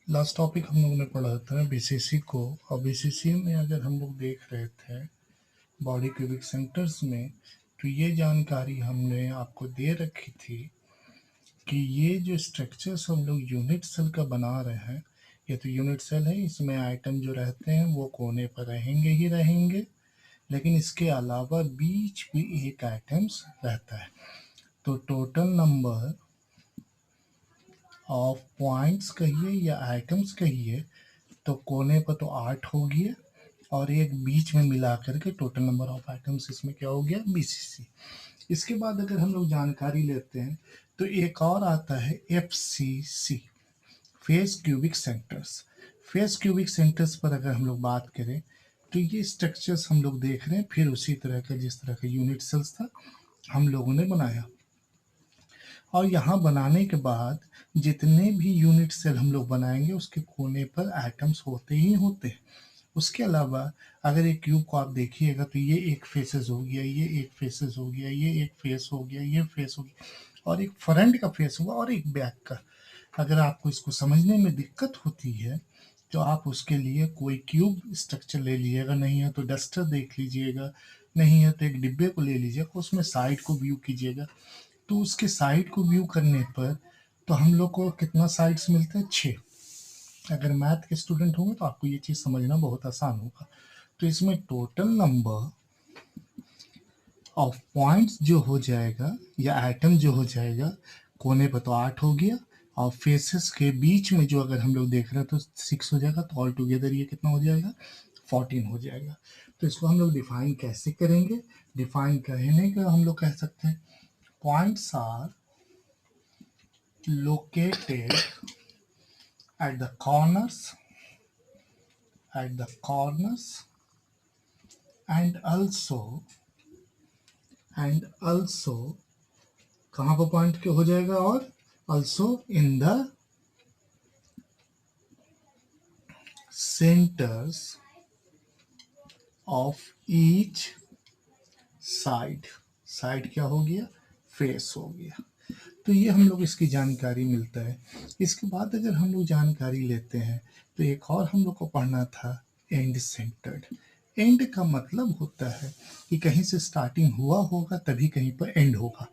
Last topic हम लोगों ने पढ़ा था बीसीसी को, और बीसीसी में अगर हम लोग देख रहे थे बॉडी क्यूबिक सेंटर्स में, तो ये जानकारी हमने आपको दे रखी थी कि ये जो स्ट्रक्चर्स हम लोग यूनिट सेल का बना रहे हैं, ये तो यूनिट सेल है, इसमें आइटम जो रहते हैं वो कोने पर रहेंगे ही रहेंगे, लेकिन इसके अलावा बीच में एक आइटम्स रहता है। तो टोटल नंबर ऑफ पॉइंट्स कहिए या आइटम्स कहिए, तो कोने पर तो 8 हो गया, और एक बीच में मिला करके टोटल नंबर ऑफ आइटम्स इसमें क्या हो गया, बीसीसी। इसके बाद अगर हम लोग जानकारी लेते हैं तो एक और आता है FCC, face cubic centres. Face cubic centres पर अगर हम लोग बात करें तो ये स्ट्रक्चर्स हम लोग देख रहे हैं, फिर उसी तरह का जिस तरह का यूनिट सेल्स था हम लोगों ने बनाया, और यहाँ बनाने के बाद जितने भी यूनिट सेल हम लोग बनाएंगे उसके कोने पर एटम्स होते ही होते हैं। उसके अलावा अगर एक क्यूब को आप देखिएगा तो ये एक फेसेस हो गया, ये एक फेसेस हो गया, ये एक फेस हो गया, ये फेस हो गया, और एक फ्रंट का फेस हुआ और एक बैक का। अगर आपको इसको समझने में दिक्कत होती है तो आप उसके लिए कोई क्यूब स्ट्रक्चर ले लीजिएगा, नहीं है तो डस्टर देख लीजिएगा, नहीं है तो एक डिब्बे को ले लीजिएगा, उसमें साइड को व्यू कीजिएगा। तो उसके साइड को व्यू करने पर तो हम लोग को कितना साइड्स मिलते हैं, 6। अगर मैथ के स्टूडेंट होंगे तो आपको ये चीज़ समझना बहुत आसान होगा। तो इसमें टोटल नंबर ऑफ पॉइंट्स जो हो जाएगा या एटम जो हो जाएगा, कोने पर तो 8 हो गया, और फेसेस के बीच में जो अगर हम लोग देख रहे हैं तो 6 हो जाएगा, तो ऑल टुगेदर ये कितना हो जाएगा, 14 हो जाएगा। तो इसको हम लोग डिफाइन कैसे करेंगे, डिफाइन करने का हम लोग कह सकते हैं points are located at the corners and also कहाँ पर पॉइंट के हो जाएगा, और also in the centers of each side क्या हो गया, फेस हो गया। तो ये हम लोग इसकी जानकारी मिलता है। इसके बाद अगर हम लोग जानकारी लेते हैं तो एक और हम लोग को पढ़ना था एंड सेंटर्ड। एंड का मतलब होता है कि कहीं से स्टार्टिंग हुआ होगा तभी कहीं पर एंड होगा।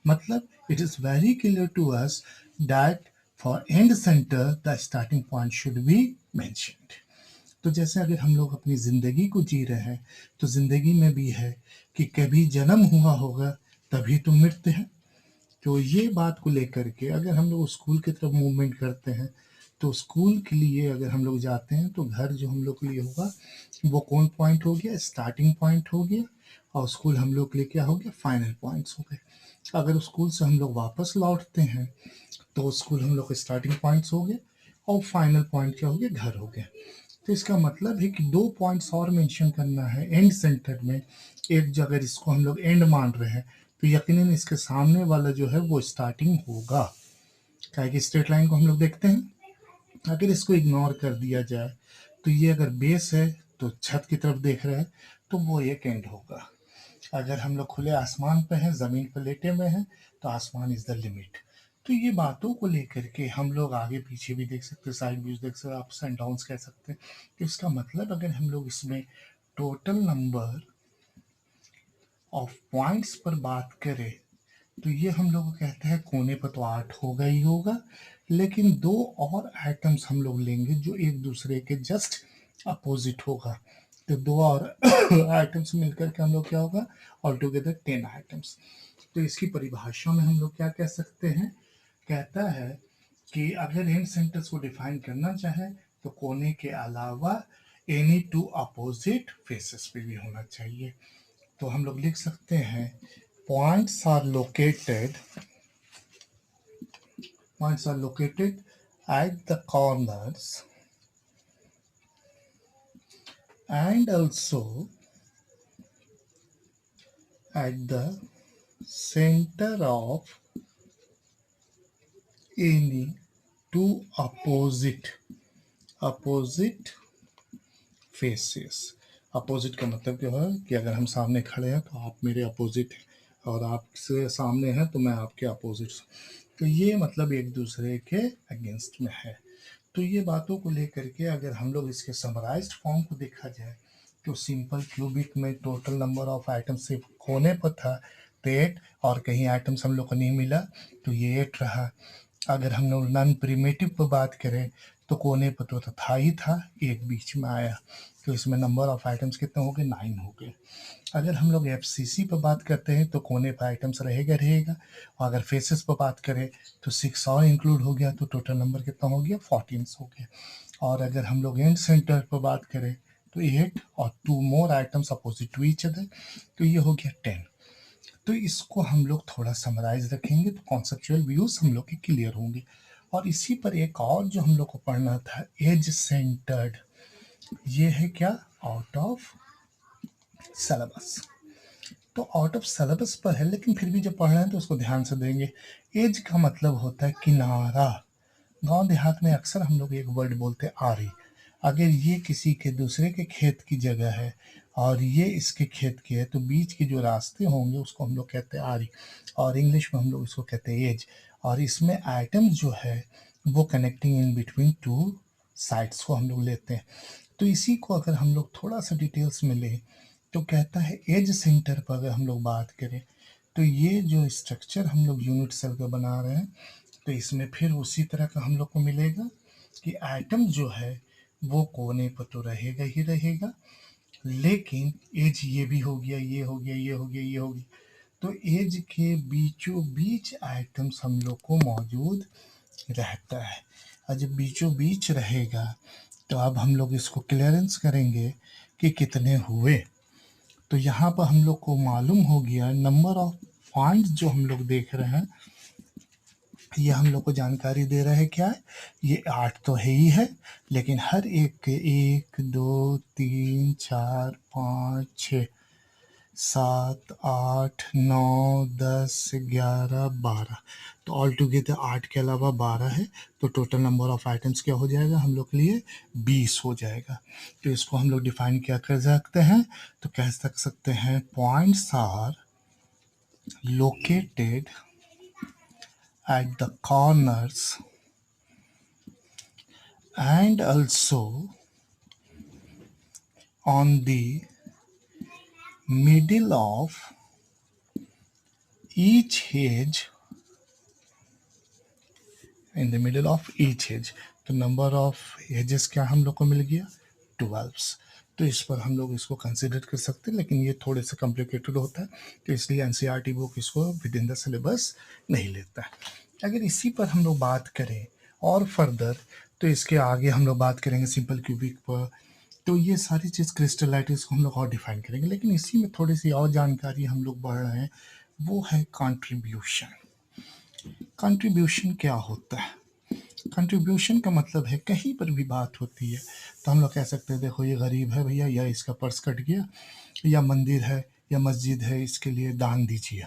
मतलब it is very clear to us that for end centre the starting point should be mentioned. तो जैसे अगर हम लोग अपनी ज़िंदगी को जी रहे हैं तो ज़िंदगी में भी है कि कभी जन्म हुआ होगा तभी तो मृत्यु है। तो ये बात को लेकर के अगर हम लोग स्कूल की तरफ मूवमेंट करते हैं तो स्कूल के लिए अगर हम लोग जाते हैं तो घर जो हम लोग के लिए होगा वो कौन पॉइंट हो गया, स्टार्टिंग पॉइंट हो गया, और स्कूल हम लोग के लिए क्या हो गया, फाइनल पॉइंट्स हो गए। अगर स्कूल से हम लोग वापस लौटते हैं तो स्कूल हम लोग के स्टार्टिंग पॉइंट्स हो गए और फाइनल पॉइंट क्या हो गया, घर हो गया। तो इसका मतलब है कि 2 पॉइंट्स और मेंशन करना है एंड सेंटर में। एक जगह इसको हम लोग एंड मान रहे हैं तो यकीनन इसके सामने वाला जो है वो स्टार्टिंग होगा। क्या कि स्ट्रेट लाइन को हम लोग देखते हैं, अगर इसको इग्नोर कर दिया जाए तो ये अगर बेस है तो छत की तरफ देख रहा है तो वो एक एंड होगा। अगर हम लोग खुले आसमान पे हैं, ज़मीन पर लेटे हुए हैं, तो आसमान इज़ द लिमिट। तो ये बातों को लेकर के हम लोग आगे पीछे भी देख सकते हैं, साइड व्यूज देख सकते हैं, अप्स एंड डाउन्स कह सकते हैं। तो इसका मतलब अगर हम लोग इसमें टोटल नंबर ऑफ पॉइंट्स पर बात करें तो ये हम लोग कहते हैं कोने पर तो 8 होगा ही होगा, लेकिन 2 और आइटम्स हम लोग लेंगे जो एक दूसरे के जस्ट अपोजिट होगा। तो 2 और आइटम्स मिलकर के हम लोग क्या होगा, ऑल टुगेदर 10 आइटम्स। तो इसकी परिभाषा में हम लोग क्या कह सकते हैं, कहता है कि अगर एंड सेंटर्स को डिफाइन करना चाहे तो कोने के अलावा एनी 2 अपोजिट फेसेस पे भी होना चाहिए। तो हम लोग लिख सकते हैं points are located at the corners and also at the center of any 2 opposite faces। Opposite का मतलब क्या है कि अगर हम सामने खड़े हैं तो आप मेरे अपोजिट हैं और आपसे सामने हैं तो मैं आपके अपोजिट। तो ये मतलब एक दूसरे के अगेंस्ट में है। तो ये बातों को लेकर के अगर हम लोग इसके समराइज्ड फॉर्म को देखा जाए तो सिंपल क्यूबिक में टोटल नंबर ऑफ आइटम्स सिर्फ कोने पर था तो 8, और कहीं आइटम्स हम लोग को नहीं मिला तो ये 8 रहा। अगर हम लोग नॉन प्रिमिटिव पर बात करें तो कोने पर तो था ही था, एक बीच में आया, तो इसमें नंबर ऑफ आइटम्स कितने हो गए, 9 हो गए। अगर हम लोग एफसीसी पर बात करते हैं तो कोने पर आइटम्स रहेगा, और अगर फेसेस पर बात करें तो 6 और इंक्लूड हो गया, तो टोटल नंबर कितना हो गया, 14 हो गया। और अगर हम लोग एंड सेंटर पर बात करें तो 8 और 2 more items opposite to each other, तो ये हो गया 10। तो इसको हम लोग थोड़ा समराइज रखेंगे तो कॉन्सेप्चुअल व्यूज हम लोग के क्लियर होंगे। और इसी पर एक और जो हम लोग को पढ़ना था, एज सेंटर्ड, ये है क्या, आउट ऑफ सिलेबस। तो आउट ऑफ सिलेबस पर है, लेकिन फिर भी जब पढ़ रहे हैं तो उसको ध्यान से देंगे। एज का मतलब होता है किनारा। गांव देहात में अक्सर हम लोग एक वर्ड बोलते हैं आरी। अगर ये किसी के दूसरे के खेत की जगह है और ये इसके खेत की है तो बीच के जो रास्ते होंगे उसको हम लोग कहते हैं आरी, और इंग्लिश में हम लोग इसको कहते हैं एज। और इसमें आइटम जो है वो connecting in between two sides को हम लोग लेते हैं। तो इसी को अगर हम लोग थोड़ा सा डिटेल्स में लें तो कहता है एज सेंटर पर अगर हम लोग बात करें तो ये जो स्ट्रक्चर हम लोग यूनिट सेल का बना रहे हैं तो इसमें फिर उसी तरह का हम लोग को मिलेगा कि आइटम जो है वो कोने पर तो रहेगा ही रहेगा, लेकिन एज ये भी हो गया, ये हो गया, ये हो गया, ये हो गया, तो एज के बीचों बीच आइटम्स हम लोग को मौजूद रहता है। और जब बीचों बीच रहेगा तो अब हम लोग इसको क्लियरेंस करेंगे कि कितने हुए। तो यहाँ पर हम लोग को मालूम हो गया नंबर ऑफ पॉइंट्स जो हम लोग देख रहे हैं, ये हम लोग को जानकारी दे रहा है क्या है, ये 8 तो है ही है, लेकिन हर एक के 1 2 3 4 5 6 7 8 9 10 11 12, तो ऑल टुगेदर 8 के अलावा 12 है, तो टोटल नंबर ऑफ आइटम्स क्या हो जाएगा हम लोग के लिए, 20 हो जाएगा। तो इसको हम लोग डिफाइन क्या कर सकते हैं, तो कह सकते हैं points are located at the corners and also on the middle of each edge, in the middle of each edge। तो नंबर ऑफ एजेस क्या हम लोग को मिल गया, 12। तो इस पर हम लोग इसको कंसिडर कर सकते हैं, लेकिन ये थोड़े से कॉम्प्लिकेटेड होता है तो इसलिए एनसीईआरटी बुक इसको विद इन द सिलेबस नहीं लेता है। अगर इसी पर हम लोग बात करें और फर्दर तो इसके आगे हम लोग बात करेंगे सिंपल क्यूबिक पर, तो ये सारी चीज़ क्रिस्टलाइटिस को हम लोग और डिफाइन करेंगे, लेकिन इसी में थोड़ी सी और जानकारी हम लोग बढ़ रहे हैं, वो है कंट्रीब्यूशन। कंट्रीब्यूशन क्या होता है, कंट्रीब्यूशन का मतलब है कहीं पर भी बात होती है तो हम लोग कह सकते हैं देखो ये गरीब है भैया, या इसका पर्स कट गया, या मंदिर है या मस्जिद है इसके लिए दान दीजिए,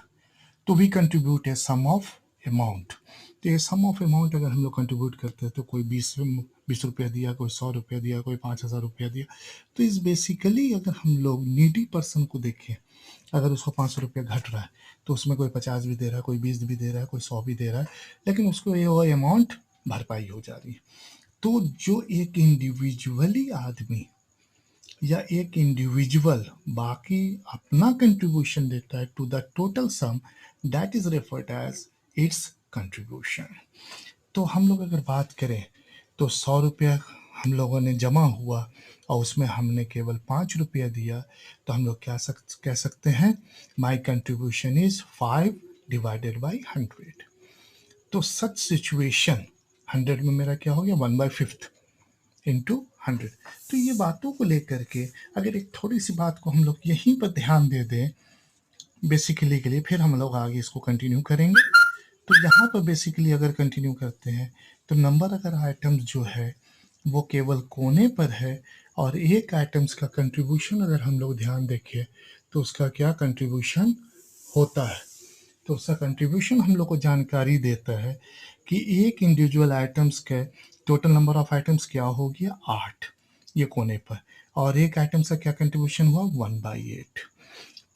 तो we contribute a sum of amount. तो ये सम ऑफ अमाउंट अगर हम लोग कंट्रीब्यूट करते हैं तो कोई 20 रुपया दिया, कोई 100 रुपया दिया, कोई 5,000 रुपया दिया, तो इस बेसिकली अगर हम लोग नीडी पर्सन को देखें, अगर उसको 500 रुपया घट रहा है तो उसमें कोई 50 भी दे रहा है, कोई 20 भी दे रहा है, कोई 100 भी दे रहा है, लेकिन उसको ये वो अमाउंट भरपाई हो जा रही है। तो जो एक इंडिविजुअली आदमी या एक इंडिविजुअल बाकी अपना कंट्रीब्यूशन देता है to the total sum, that is referred as its contribution. तो हम लोग अगर बात करें तो 100 रुपया हम लोगों ने जमा हुआ और उसमें हमने केवल 5 रुपया दिया, तो हम लोग क्या कह सकते हैं, माई कंट्रीब्यूशन इज 5 डिवाइडेड बाई 100। तो सच सिचुएशन 100 में मेरा क्या हो गया, 1/5 इंटू 100। तो ये बातों को लेकर के अगर एक थोड़ी सी बात को हम लोग यहीं पर ध्यान दे दें बेसिकली के लिए, फिर हम लोग आगे इसको कंटिन्यू करेंगे। तो यहाँ पर बेसिकली अगर कंटिन्यू करते हैं तो नंबर अगर आइटम्स जो है वो केवल कोने पर है और एक आइटम्स का कंट्रीब्यूशन अगर हम लोग ध्यान देखें तो उसका क्या कंट्रीब्यूशन होता है, तो उसका कंट्रीब्यूशन हम लोग को जानकारी देता है कि एक इंडिविजुअल आइटम्स के टोटल नंबर ऑफ आइटम्स क्या हो गया, 8 ये कोने पर, और एक आइटम्स का क्या कंट्रीब्यूशन हुआ, 1/8।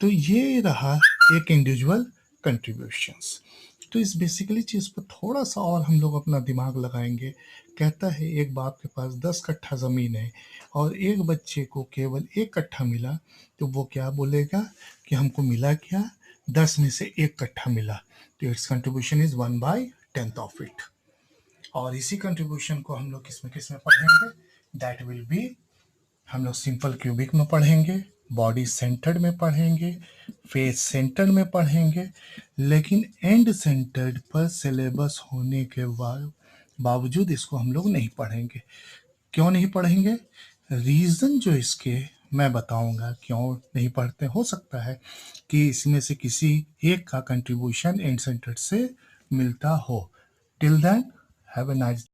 तो ये रहा एक इंडिविजुअल कंट्रीब्यूशंस। तो इस बेसिकली चीज़ पर थोड़ा सा और हम लोग अपना दिमाग लगाएंगे कहता है एक बाप के पास 10 कट्ठा ज़मीन है और एक बच्चे को केवल 1 कट्ठा मिला, तो वो क्या बोलेगा कि हमको मिला क्या? 10 में से 1 कट्ठा मिला, तो it's contribution is 1/10 of it. और इसी कंट्रीब्यूशन को हम लोग किसमें पढ़ेंगे? दैट विल बी, हम लोग सिंपल क्यूबिक में पढ़ेंगे, बॉडी सेंटर्ड में पढ़ेंगे, फेस सेंटर्ड में पढ़ेंगे, लेकिन एंड सेंटर्ड पर सिलेबस होने के बावजूद इसको हम लोग नहीं पढ़ेंगे। क्यों नहीं पढ़ेंगे? रीज़न जो इसके मैं बताऊंगा क्यों नहीं पढ़ते। हो सकता है कि इसमें से किसी एक का कंट्रीब्यूशन एंड सेंटर्ड से मिलता हो। Till then have a nice